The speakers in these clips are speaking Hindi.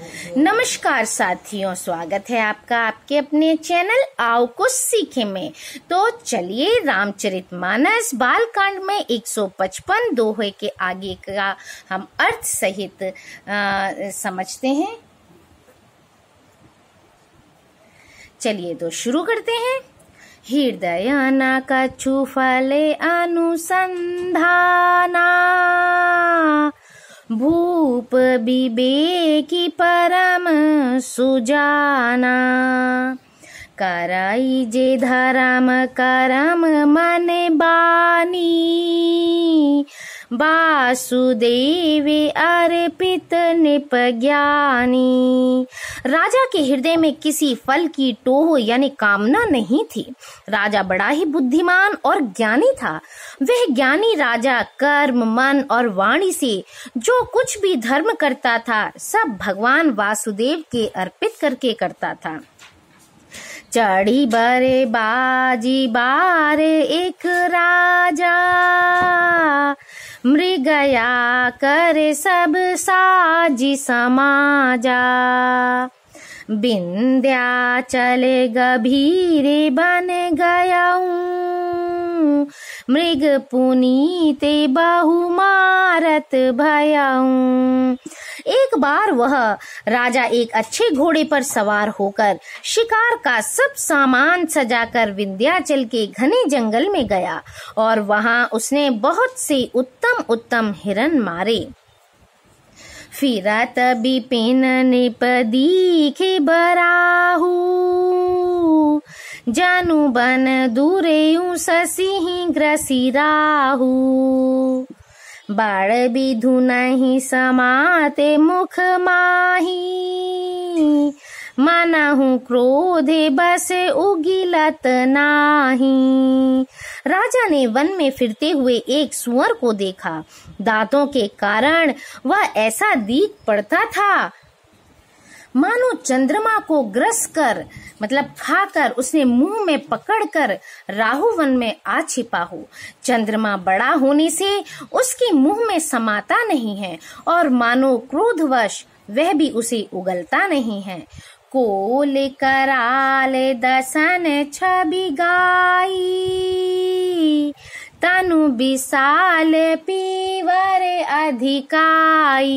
नमस्कार साथियों, स्वागत है आपका आपके अपने चैनल आओ कुछ सीखे में। तो चलिए रामचरितमानस बालकांड में 155 दोहे के आगे का हम अर्थ सहित समझते हैं। चलिए तो शुरू करते हैं। हृदय न कछु फले अनुसंधाना, भूप विवेकी परम सुजाना। कराई जे धर्म करम मन बानी, वासुदेव अर्पित निप ज्ञानी। राजा के हृदय में किसी फल की टोह यानी कामना नहीं थी। राजा बड़ा ही बुद्धिमान और ज्ञानी था। वह ज्ञानी राजा कर्म, मन और वाणी से जो कुछ भी धर्म करता था, सब भगवान वासुदेव के अर्पित करके करता था। चढ़ी बरे बाजी बार एक राजा, मृगया करे सब साजी समाजा। विंध्याचल गभीरे बन गयाऊं, मृग पुनीते बहु मारत भयाऊं। एक बार वह राजा एक अच्छे घोड़े पर सवार होकर शिकार का सब सामान सजाकर विंध्याचल के घने जंगल में गया और वहां उसने बहुत से उत्तम उत्तम हिरन मारे। फिरत बिपिन निप दीखे बराहू, जानु बन दूरेऊ ससिहि ग्रसिराहू। बाण विधु नहीं समाते मुख माही, मनहु क्रोधे बस उगिलत नाही। राजा ने वन में फिरते हुए एक सुअर को देखा। दांतों के कारण वह ऐसा दिख पड़ता था मानो चंद्रमा को ग्रस कर मतलब खाकर उसने मुंह में पकड़कर राहु वन में आ छिपा हो। चंद्रमा बड़ा होने से उसके मुंह में समाता नहीं है और मानो क्रोधवश वह भी उसे उगलता नहीं है। कोल कराल दसन छवि गाई, तनु विशाल पीवर अधिकाई।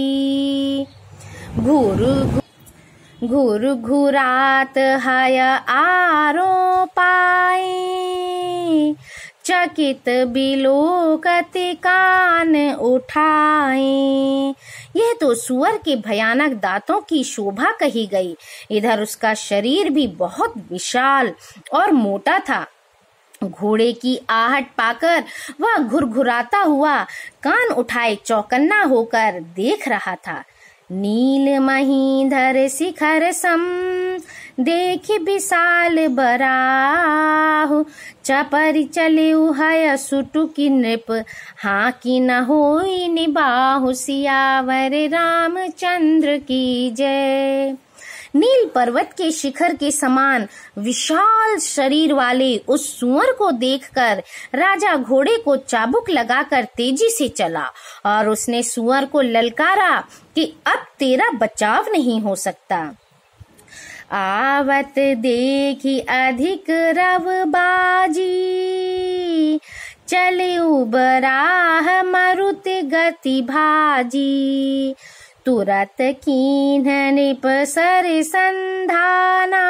घुर घुरात हय आरो पाए, चकित बिलोकत कान उठाए। यह तो सुअर के भयानक दांतों की शोभा कही गई। इधर उसका शरीर भी बहुत विशाल और मोटा था। घोड़े की आहट पाकर वह घुरघुराता हुआ कान उठाए चौकन्ना होकर देख रहा था। नील महीधर शिखर सम देख विशाल बराहु, चपरि चले हय सुटु की नृप, हाँ की न होई निबाहु। सियावर रामचंद्र की जय। नील पर्वत के शिखर के समान विशाल शरीर वाले उस सुअर को देखकर राजा घोड़े को चाबुक लगाकर तेजी से चला और उसने सुअर को ललकारा कि अब तेरा बचाव नहीं हो सकता। आवत देखी अधिक रव बाजी, चले उबराह मरुत गति भाजी। तुरत कीन्ह निप सर संधाना,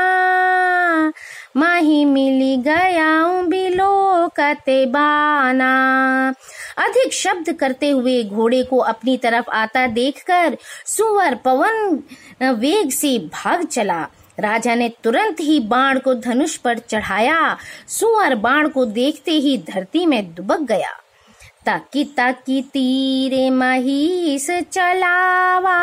माही मिली गयाऊं बिलोकते बाना। अधिक शब्द करते हुए घोड़े को अपनी तरफ आता देखकर सुअर पवन वेग से भाग चला। राजा ने तुरंत ही बाण को धनुष पर चढ़ाया। सुअर बाण को देखते ही धरती में दुबक गया। ताकि ताकि तीरे महिष चलावा,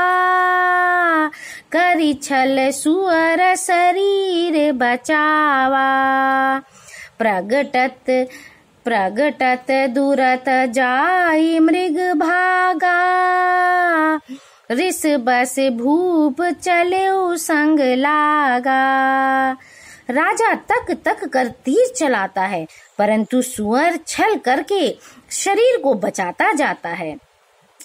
करी छल सुअर शरीर बचावा। प्रगटत दूरत जाई मृग भागा, रिस बस भूप चले संग लागा। राजा तक तक कर तीर चलाता है, परंतु सुअर छल करके शरीर को बचाता जाता है।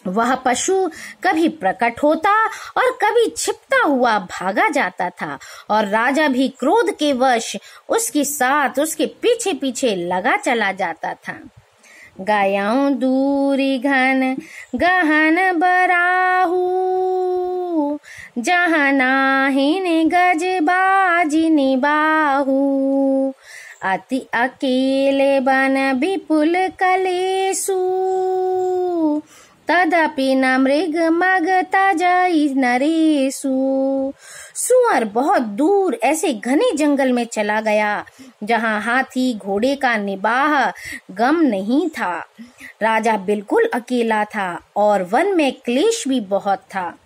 वह पशु कभी प्रकट होता और कभी छिपता हुआ भागा जाता था और राजा भी क्रोध के वश उसके साथ उसके पीछे पीछे लगा चला जाता था। गायाऊं दूरी घन गहन बराहू, जहाँ नाहिन गज बाजी निबाहू। अति अकेले बन विपुल कलेसु, तदपि न मृग मग तजई नरेसु। सुअर बहुत दूर ऐसे घने जंगल में चला गया जहाँ हाथी घोड़े का निबाह गम नहीं था। राजा बिल्कुल अकेला था और वन में क्लेश भी बहुत था।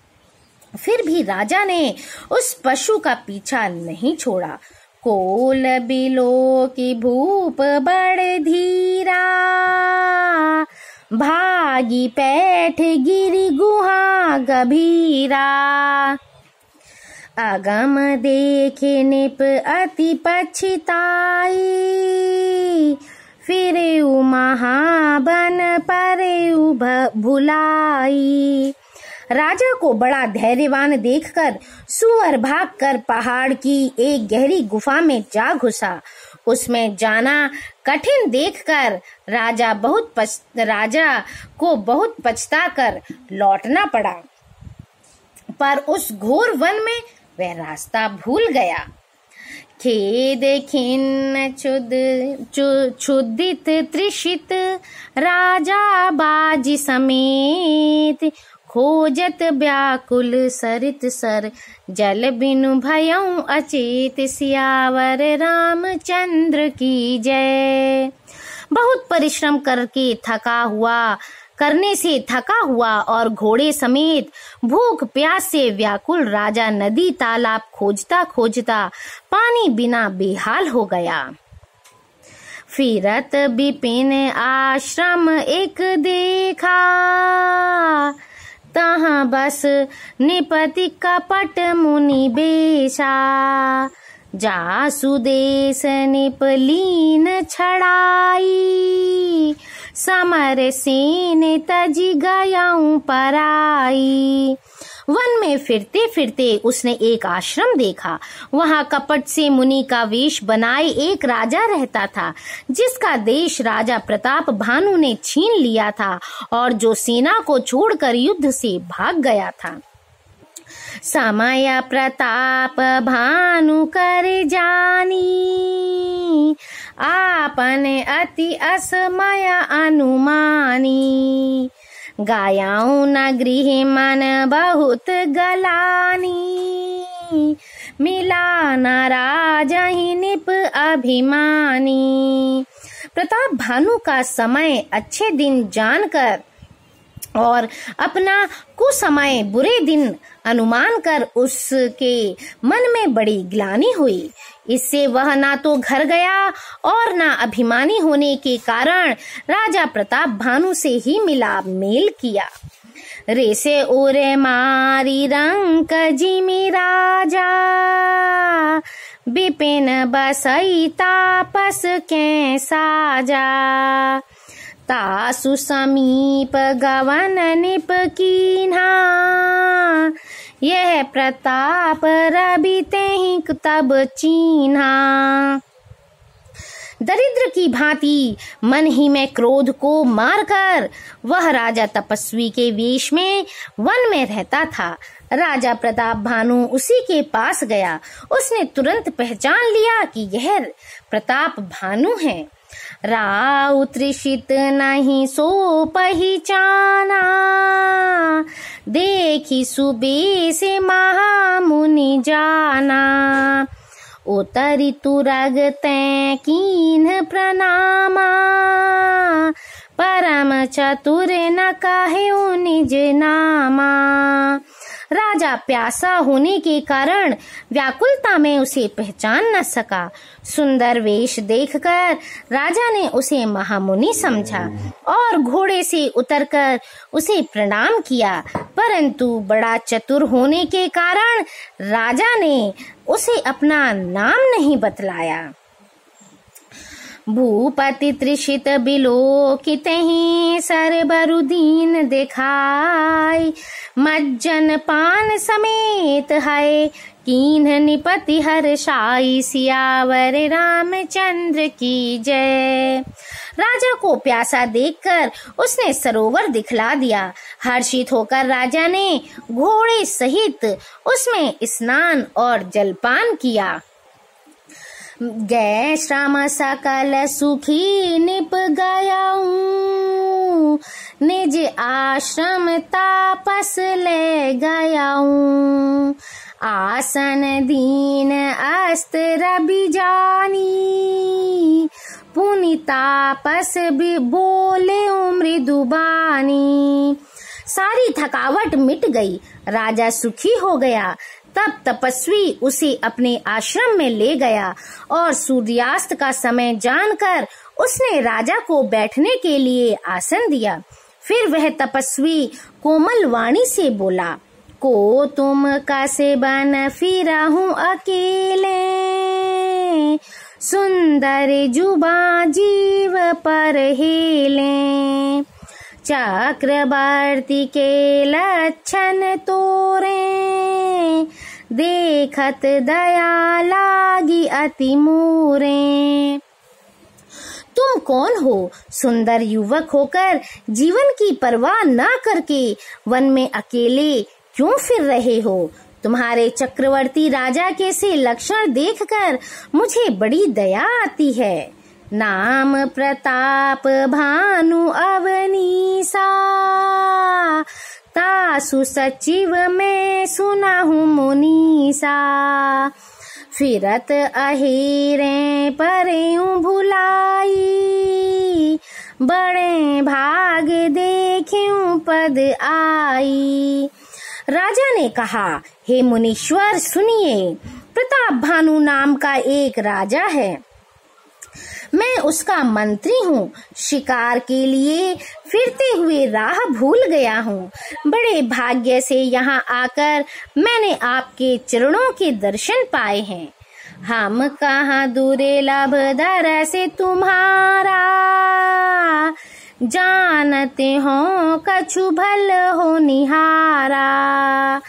फिर भी राजा ने उस पशु का पीछा नहीं छोड़ा। कोल बिलो की भूप बड़ धीरा, भागी पैठ गिरी गुहा गभीरा। अगम देखे निप अति पछताई, फिरे महाबन परे भुलाई। राजा को बड़ा धैर्यवान देखकर सुअर भागकर पहाड़ की एक गहरी गुफा में जा घुसा। उसमें जाना कठिन देखकर राजा को बहुत पछताकर लौटना पड़ा, पर उस घोर वन में वह रास्ता भूल गया। खेद खिन्न क्षुदित त्रिषित राजा बाजी समेत, खोजत व्याकुल सरित सर जल बिनु भयं अचेत। सियावर रामचंद्र की जय। बहुत परिश्रम करने से थका हुआ और घोड़े समेत भूख प्यास से व्याकुल राजा नदी तालाब खोजता खोजता पानी बिना बेहाल हो गया। फिरत विपिन आश्रम एक देखा, तहाँ बस निपति कपट मुनि बेशा। जासु देश निपलीन छड़ाई, समर सेन तजी गयाऊं पराई। वन में फिरते फिरते उसने एक आश्रम देखा। वहाँ कपट से मुनि का वेश बनाए एक राजा रहता था, जिसका देश राजा प्रताप भानु ने छीन लिया था और जो सेना को छोड़कर युद्ध से भाग गया था। समय प्रताप भानु कर जानी, आपन अति असमय अनुमानी। गायाऊं न गृह मन बहुत गलानी, मिला न राजहि निप अभिमानी। प्रताप भानु का समय अच्छे दिन जानकर और अपना कुसमय बुरे दिन अनुमान कर उसके मन में बड़ी ग्लानि हुई। इससे वह ना तो घर गया और ना अभिमानी होने के कारण राजा प्रताप भानु से ही मिलाप मेल किया। रेसे ओरे मारी रंक जिमि राजा, विपिन बसई तापस के साजा। तासु समीप गवन निप कीन्हा, यह प्रताप रवि तेहि तब चीन्हा। दरिद्र की भांति मन ही में क्रोध को मारकर वह राजा तपस्वी के वेश में वन में रहता था। राजा प्रताप भानु उसी के पास गया। उसने तुरंत पहचान लिया कि यह प्रताप भानु है। राउ त्रिषित नहीं सो पहचाना, देखी सुबे से महामुनि जाना। उतरी तुरग तै कीन्ह प्रणामा, परम चतुर न काहे निज नामा। राजा प्यासा होने के कारण व्याकुलता में उसे पहचान न सका। सुंदर वेश देखकर राजा ने उसे महामुनि समझा और घोड़े से उतरकर उसे प्रणाम किया, परंतु बड़ा चतुर होने के कारण राजा ने उसे अपना नाम नहीं बतलाया। भूपति त्रिषित बिलोकित ही सरबरु दीन दिखाई, मज्जन पान समेत है कीन्ह निपति हर्षाई, सियावर रामचंद्र की जय। राजा को प्यासा देखकर उसने सरोवर दिखला दिया। हर्षित होकर राजा ने घोड़े सहित उसमें स्नान और जलपान किया। गए श्रम सकल सुखी निप गयाऊं, निज आश्रम तापस ले गयाऊं, आसन दीन अस्त्र बिजानी, पुनि तापस भी बोले मृदुबानी। सारी थकावट मिट गई, राजा सुखी हो गया। तब तपस्वी उसे अपने आश्रम में ले गया और सूर्यास्त का समय जानकर उसने राजा को बैठने के लिए आसन दिया। फिर वह तपस्वी कोमल वाणी से बोला, को तुम कैसे बन फिरा हूँ अकेले, सुंदर जुबा जीव पर हेले, चक्रवर्ती के लक्षण तोरे, देखत दया लागी अति मोरे। तुम कौन हो? सुंदर युवक होकर जीवन की परवाह न करके वन में अकेले क्यों फिर रहे हो? तुम्हारे चक्रवर्ती राजा के से लक्षण देखकर मुझे बड़ी दया आती है। नाम प्रताप भानु अवनीसा, तासु सचिव में सुना हूँ मुनीसा, फिरत अहेरे परेऊं भुलाई, बड़े भाग देखूं पद आई। राजा ने कहा, हे मुनीश्वर सुनिए, प्रताप भानु नाम का एक राजा है, मैं उसका मंत्री हूँ। शिकार के लिए फिरते हुए राह भूल गया हूँ। बड़े भाग्य से यहाँ आकर मैंने आपके चरणों के दर्शन पाए हैं। हम कहाँ दुर्लभ दर से तुम्हारा, जानते हो कछु भल हो निहारा,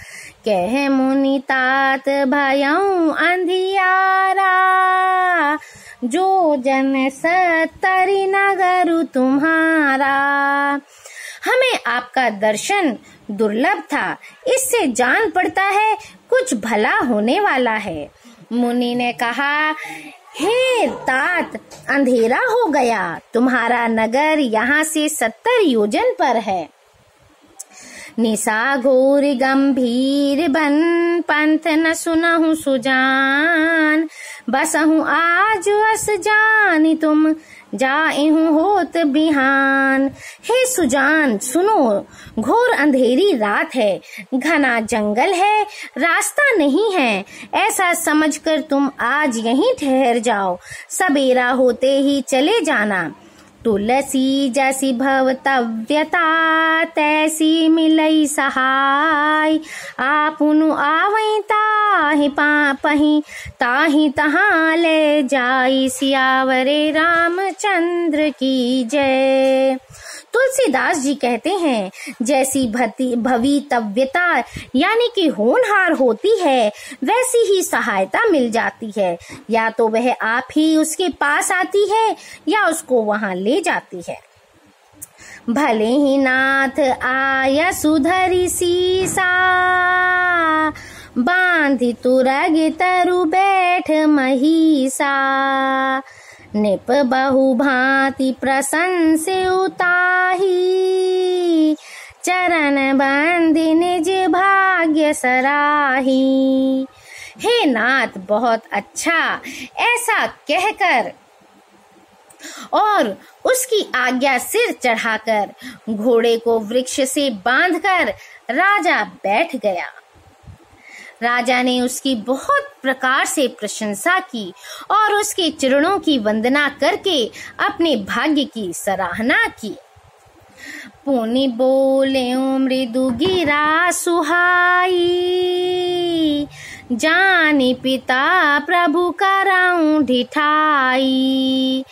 कह मुनि तात भयऊ अंधियारा, जो जन सत्तरी नगरु तुम्हारा। हमें आपका दर्शन दुर्लभ था, इससे जान पड़ता है कुछ भला होने वाला है। मुनि ने कहा, हे तात, अंधेरा हो गया, तुम्हारा नगर यहाँ से 70 योजन पर है। निशा घोर गंभीर बन पंथ न सुनहु सुजान, बसहु आज अस जानी तुम जाएहु होत बिहान। हे सुजान सुनो, घोर अंधेरी रात है, घना जंगल है, रास्ता नहीं है, ऐसा समझकर तुम आज यहीं ठहर जाओ, सबेरा होते ही चले जाना। तुलसी जैसी भवतव्यता तैसी मिलई सहाय, आपुनु आवई ताहि पापहि ताहि तहाँ ले जाई, सियावरे रामचंद्र की जय। तुलसीदास जी कहते हैं, जैसी भवितव्यता यानी कि होनहार होती है, वैसी ही सहायता मिल जाती है। या तो वह आप ही उसके पास आती है या उसको वहां ले जाती है। भले ही नाथ आय सुधरी सीसा, बांधि तुरग तरु बैठ महिसा, निप बहु भांति प्रशंस उताही, चरण बंदी निज भाग्य सराही। हे नाथ बहुत अच्छा, ऐसा कहकर और उसकी आज्ञा सिर चढ़ाकर घोड़े को वृक्ष से बांधकर राजा बैठ गया। राजा ने उसकी बहुत प्रकार से प्रशंसा की और उसके चरणों की वंदना करके अपने भाग्य की सराहना की। पुनि बोले मृदु गिरा सुहाई, जानी पिता प्रभु कराऊं ढिठाई,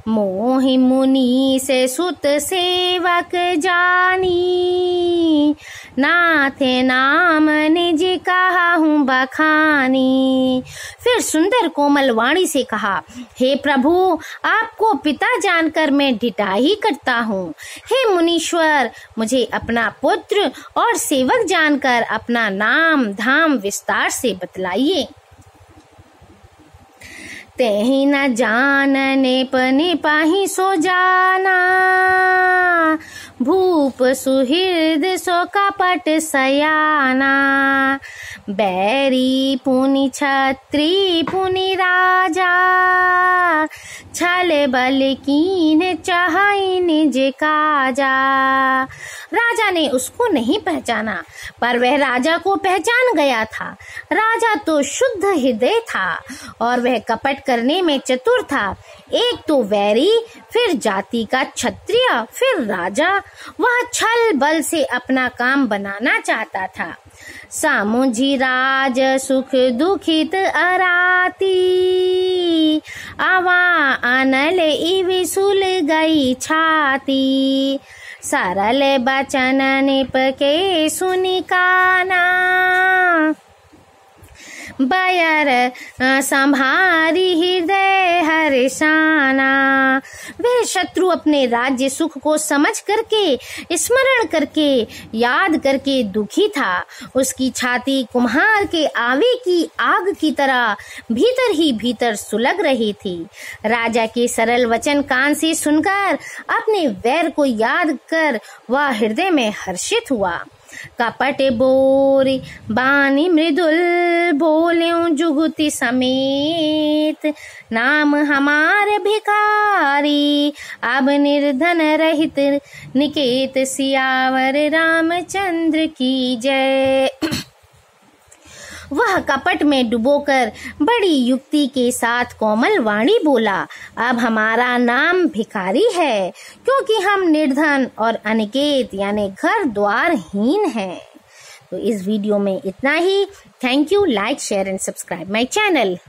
मोहि मुनि से सुत सेवक जानी, नाथ नाम निज कहूँ बखानी। फिर सुंदर कोमल वाणी से कहा, हे प्रभु, आपको पिता जानकर मैं ढिठाई करता हूँ। हे मुनीश्वर, मुझे अपना पुत्र और सेवक जानकर अपना नाम धाम विस्तार से बतलाइए। तेहि न जानने पने पाही सो जाना, भूप सुहृद सो कपट सयाना। बैरी पुनि छत्री पुनि राजा, छल बल कीन चाहै निज काजा। राजा ने उसको नहीं पहचाना, पर वह राजा को पहचान गया था। राजा तो शुद्ध हृदय था और वह कपट करने में चतुर था। एक तो वैरी, फिर जाति का क्षत्रिय, फिर राजा। वह छल बल से अपना काम बनाना चाहता था। सामुझी राज सुख दुखित अराती, आवा अनल इवि सुल गई छाती। सरल बचन निप के सुनि काना, बयर संभारी हृदय हर्षाना। वह शत्रु अपने राज्य सुख को समझ करके, स्मरण करके, याद करके दुखी था। उसकी छाती कुम्हार के आवे की आग की तरह भीतर ही भीतर सुलग रही थी। राजा के सरल वचन कान से सुनकर अपने वैर को याद कर वह हृदय में हर्षित हुआ। कपट बोरी बानी मृदुल, बोल्यों जुगुति समेत। नाम हमार भिखारी, अब निर्धन रहित निकेत। सियावर रामचंद्र की जय। वह कपट में डुबोकर बड़ी युक्ति के साथ कोमल वाणी बोला, अब हमारा नाम भिखारी है, क्योंकि हम निर्धन और अनिकेत यानी घर द्वार हीन हैं। तो इस वीडियो में इतना ही। Thank you. Like, share and subscribe my channel.